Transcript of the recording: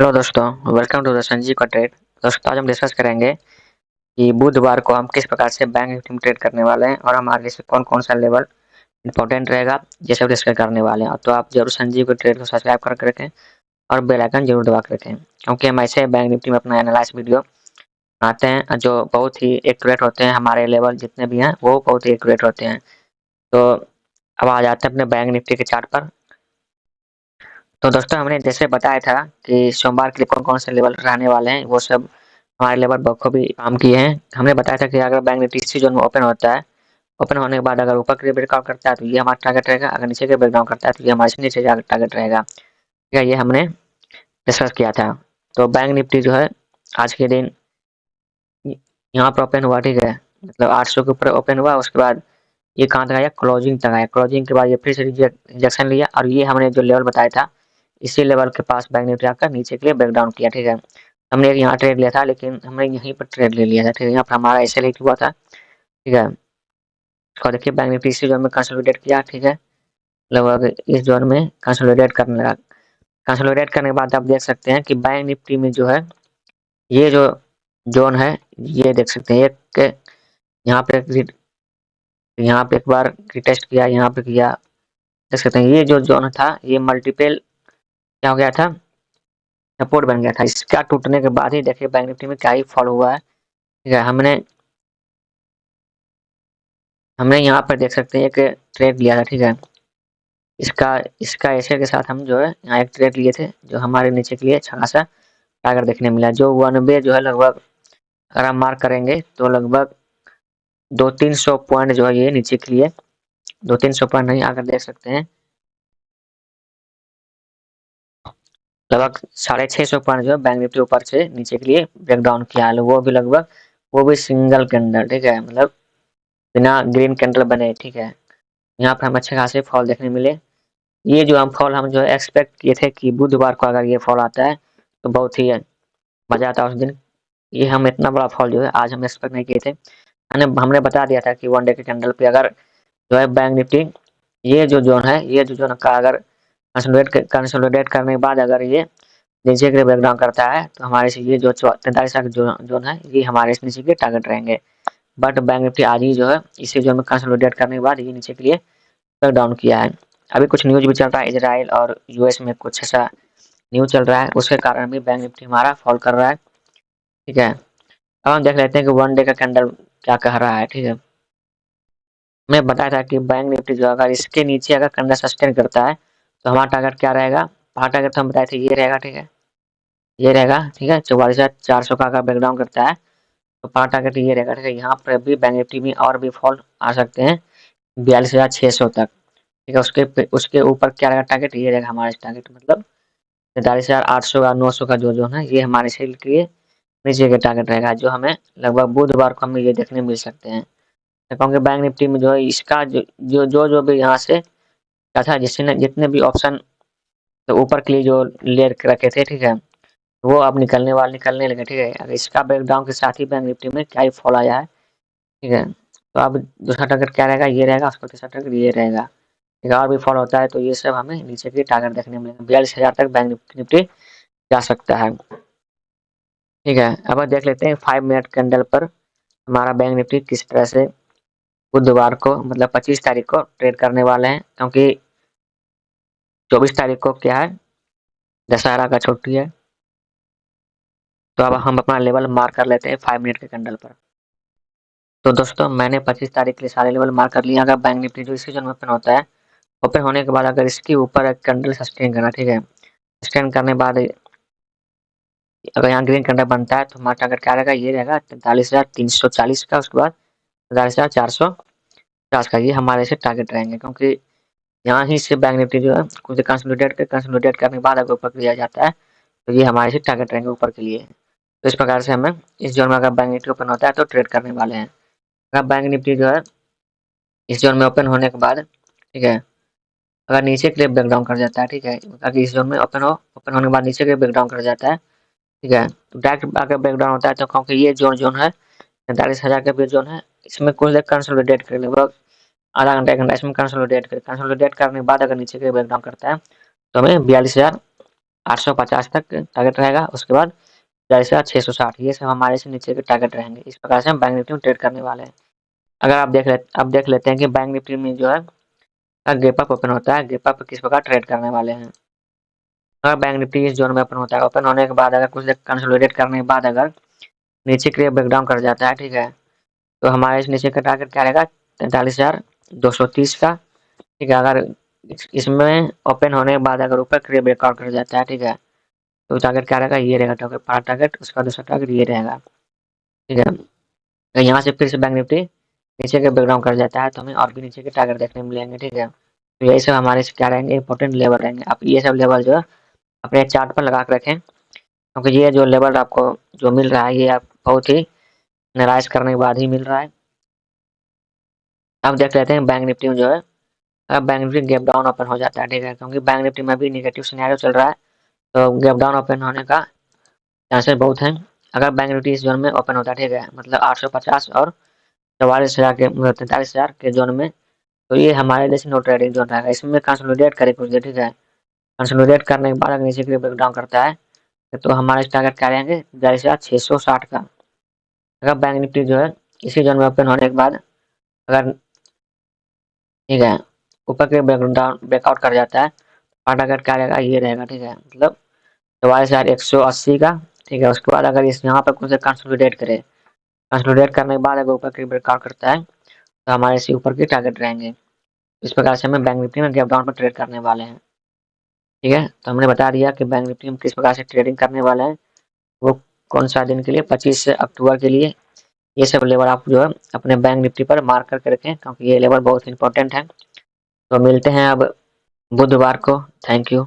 Hello दोस्तों, welcome to the Sanjeev का trade. दोस्तों, आज हम डिस्कस करेंगे कि बुधवार को हम किस प्रकार से बैंक निफ्टी में ट्रेड करने वाले हैं और हमारे लिए कौन कौन सा लेवल इंपॉर्टेंट रहेगा, ये सब डिस्कस करने वाले हैं। तो आप जरूर संजीव के ट्रेड को सब्सक्राइब करके रखें और बेल आइकन जरूर दबा के रखें, क्योंकि हम ऐसे बैंक निफ्टी में अपना एनालाइज वीडियो बनाते हैं जो बहुत ही एक्यूरेट होते हैं। हमारे लेवल जितने भी हैं वो बहुत ही एक्यूरेट होते हैं। तो अब आ जाते हैं अपने बैंक निफ्टी के चार्ट पर। तो दोस्तों, हमने जैसे बताया था कि सोमवार के लिए कौन-कौन से लेवल रहने वाले हैं, वो सब हमारे लेवल बखूबी काम किए हैं। हमने बताया था कि अगर बैंक निफ्टी इसी जोन में ओपन होता है, ओपन होने के बाद अगर ऊपर के लिए ब्रेकआउट करता है तो ये हमारा टारगेट रहेगा, अगर नीचे के ब्रेकडाउन करता है तो ये हमारे नीचे जाकर टारगेट रहेगा। ठीक है, ये हमने डिस्कस किया था। तो बैंक निफ्टी जो है आज के दिन यहाँ पर ओपन हुआ, ठीक है, मतलब 800 के ऊपर ओपन हुआ। उसके बाद ये कहाँ तक आया, क्लोजिंग तक आया। क्लोजिंग के बाद ये फिर से रिजेक्शन लिया और ये हमने जो लेवल बताया था इसी लेवल के पास बैंक निफ्टी आकर नीचे के लिए ब्रेकडाउन किया। ठीक है, हमने यहाँ ट्रेड लिया था, लेकिन हमने यहीं पर ट्रेड ले लिया था। ठीक है, यहाँ पर हमारा ऐसे हिट हुआ था। ठीक है, इसको देखिए बैंक निफ्टी इसी जोन में कंसोलिडेट किया। ठीक है, लगभग इस जोन में कंसोलिडेट करने लगा। कंसोलिडेट करने के बाद आप देख सकते हैं कि बैंक निफ्टी में जो है ये जो जोन है, ये देख सकते हैं एक यहाँ पे एक बार रिटेस्ट किया, यहाँ पे किया। देख सकते हैं ये जो जोन था ये मल्टीपल क्या हो गया था, सपोर्ट बन गया था। इसका टूटने के बाद ही देखिए बैंक निफ्टी में क्या ही फॉल हुआ है। ठीक है, हमने यहाँ पर देख सकते हैं एक ट्रेड लिया था। ठीक है, इसका इसका एशिया के साथ हम जो है यहाँ एक ट्रेड लिए थे, जो हमारे नीचे के लिए अच्छा खासा टारगेट देखने मिला। जो 1 जो है लगभग, अगर हम मार्क करेंगे तो लगभग 200-300 पॉइंट जो है ये नीचे के लिए, 200-300 पॉइंट नहीं, अगर देख सकते हैं लगभग 650 पॉइंट जो है बैंक निफ्टी ऊपर से नीचे के लिए ब्रेक डाउन किया है। वो भी लगभग, वो भी सिंगल कैंडल। ठीक है, मतलब बिना ग्रीन कैंडल बने। ठीक है, यहाँ पर हम अच्छे खासे फॉल देखने मिले। ये जो हम फॉल हम जो है एक्सपेक्ट किए थे कि बुधवार को अगर ये फॉल आता है तो बहुत ही मजा आता है उस दिन। ये हम इतना बड़ा फॉल जो है आज हम एक्सपेक्ट नहीं किए थे। हमने बता दिया था कि 1 डे के कैंडल पे अगर जो है बैंक निफ्टी ये जो जोन है, ये जो जोन का अगर कंसोलिडेट करने के बाद अगर ये नीचे के लिए ब्रेकडाउन करता है तो हमारे से ये जो 43 लाख जोन है ये हमारे से नीचे के टारगेट रहेंगे। बट बैंक निफ्टी आज ही जो है इसी जोन में कंसोलिडेट करने के बाद ये नीचे के लिए ब्रेकडाउन किया है। अभी कुछ न्यूज भी चल रहा है, इजराइल और यूएस में कुछ ऐसा न्यूज चल रहा है, उसके कारण भी बैंक निफ्टी हमारा फॉल कर रहा है। ठीक है, अब हम देख लेते हैं कि 1 डे का कैंडल क्या कह रहा है। ठीक है, मैं बताया था कि बैंक निफ्टी जो अगर इसके नीचे अगर कैंडल सस्टेन करता है तो हमारा टारगेट क्या रहेगा। हमारा टारगेट तो हम बताए थे ये रहेगा। ठीक है, ये रहेगा। ठीक है, 44,400 का अगर ब्रेकडाउन करता है तो हमारा टारगेट ये रहेगा। ठीक है, यहाँ पर भी बैंक निफ्टी में और भी फॉल आ सकते हैं 42,600 तक। ठीक है, उसके ऊपर क्या रहेगा टारगेट, ये रहेगा हमारा टारगेट, मतलब 43,800 का 900 का जो है ये हमारे सेल के लिए नीचे का टारगेट रहेगा, जो हमें लगभग बुधवार को हमें ये देखने मिल सकते हैं। क्योंकि बैंक निफ्टी में जो है इसका जो भी यहाँ से क्या था, जिसने जितने भी ऑप्शन तो ऊपर के लिए जो ले रखे थे, ठीक है, वो अब निकलने लगे। ठीक है, अगर इसका ब्रेकडाउन के साथ ही बैंक निफ्टी में क्या ही फॉल आया है। ठीक है, तो अब दूसरा टारगेट क्या रहेगा, ये रहेगा। उसका तीसरा टारगेट ये रहेगा। ठीक है, और भी फॉल होता है तो ये सब हमें नीचे के टारगेट देखने मिलेगा। 42,000 तक बैंक निफ्टी जा सकता है। ठीक है, अब देख लेते हैं 5 मिनट कैंडल पर हमारा बैंक निफ्टी किस तरह से बुधवार को, मतलब 25 तारीख को ट्रेड करने वाले हैं, क्योंकि 24 तारीख को क्या है, दशहरा का छुट्टी है। तो अब हम अपना लेवल मार्क कर लेते हैं 5 मिनट के कैंडल पर। तो दोस्तों, मैंने 25 तारीख के लिए सारे लेवल मार्क कर लिया। अगर बैंक निफ्टी जो इसी जोन में ओपन होता है, ओपन होने के बाद अगर इसके ऊपर एक कैंडल सस्टेन करा, ठीक है, सस्टेन करने के बाद अगर यहाँ ग्रीन कैंडल बनता है तो हमारा टारगेट क्या रहेगा, ये रहेगा 43,340 का। उसके बाद 43,450 का, ये हमारे से टारगेट रहेंगे, क्योंकि यहाँ ही से बैंक निफ्टी जो है कुछ कंसोलिडेट करने के बाद अगर ऊपर लिया जाता है तो ये हमारे से टारगेट रहेंगे ऊपर के लिए। तो इस प्रकार से हमें इस जोन में अगर बैंक निफ्टी ओपन होता है तो ट्रेड करने वाले हैं। अगर बैंक निफ्टी जो है इस जोन में ओपन होने के बाद, ठीक है, अगर नीचे के लिए ब्रेकडाउन कर जाता है, ठीक है, अगर इस जोन में ओपन होने के बाद नीचे के लिए ब्रेकडाउन कर जाता है, ठीक है, तो डायरेक्ट अगर ब्रेकडाउन होता है तो क्योंकि ये जोन है 43,000 का भी जोन है, इसमें कुछ देर कंसोलिडेट कर लगभग आधा घंटा 1 घंटा इसमें कंसोलिडेट करने के बाद अगर नीचे के ब्रेकडाउन करता है तो हमें 850 तक टारगेट रहेगा। उसके बाद 4,660 ये सब हमारे से नीचे के टारगेट रहेंगे। इस प्रकार से हम बैंक निफ्टी में ट्रेड करने वाले हैं। अगर आप देख लेते हैं कि बैंक निफ्टी में जो है गैप अप ओपन होता है, गैप अप किस प्रकार ट्रेड करने वाले हैं। अगर बैंक निफ्टी इस जोन में ओपन होता है, ओपन होने के बाद अगर कुछ देर कंसोलिडेट करने के बाद अगर नीचे के लिए ब्रेकडाउन कर जाता है, ठीक है, तो हमारे इस नीचे का टारगेट क्या रहेगा 43,230 का, ठीक है। अगर इसमें ओपन होने के बाद अगर ऊपर के लिए ब्रेकआउट कर जाता है, ठीक है, तो टारगेट क्या रहेगा, ये रहेगा टारगेट, पहला टारगेट, उसका दूसरा टारगेट ये रहेगा, ठीक है। तो यहाँ से फिर से बैंक निफ्टी नीचे के ब्रेकडाउन कर जाता है तो हमें और भी नीचे के टारगेट देखने मिलेंगे, ठीक है। तो यही सब हमारे क्या रहेंगे, इंपॉर्टेंट लेवल रहेंगे। आप ये सब लेवल जो है अपने चार्ट पर लगा कर रखें, क्योंकि ये जो लेवल आपको जो मिल रहा है ये आप बहुत ही एनालाइज करने के बाद ही मिल रहा है। अब देख लेते हैं बैंक निफ्टी में जो है, अब bank Nifty gap down open हो जाता है, ठीक है, क्योंकि बैंक निफ्टी में भी नेगेटिव सिनेरियो चल रहा है, तो गैप डाउन ओपन होने का चांसेस बहुत हैं। अगर बैंक निफ्टी इस जोन में ओपन होता है, ठीक है, मतलब 850 और 44,000 के 43,000 के जोन में, तो ये हमारे लिए नो ट्रेडिंग जोन रहेगा। इसमें कंसोलिडेट करे कुछ देर, ठीक है, कंसोलिडेट करने के बाद अगर नीचे के लिए ब्रेकडाउन करता है तो हमारे टारगेट क्या रहेंगे 42,660 का। अगर बैंक निफ्टी जो है इसी जोन में ओपन होने के बाद अगर, ठीक है, ऊपर के ब्रेकडाउन ब्रेकआउट कर जाता है, टारगेट क्या रहेगा, ये रहेगा, ठीक है, मतलब 44,180 का, ठीक है। उसके बाद अगर इस यहाँ पर कुछ कंसोलिडेट करे, कंसोलिडेट करने के बाद अगर ऊपर के ब्रेकआउट करता है तो हमारे इसी ऊपर के टारगेट रहेंगे। इस प्रकार से हमें बैंक निफ्टी में गैप डाउन पर ट्रेड करने वाले हैं, ठीक है। तो हमने बता दिया कि बैंक निफ्टी में किस प्रकार से ट्रेडिंग करने वाले हैं, वो कौन सा दिन के लिए, 25 अक्टूबर के लिए। ये सब लेवल आप जो है अपने बैंक निफ्टी पर मार्क करके रखें, क्योंकि ये लेवल बहुत इंपॉर्टेंट है। तो मिलते हैं अब बुधवार को। Thank you.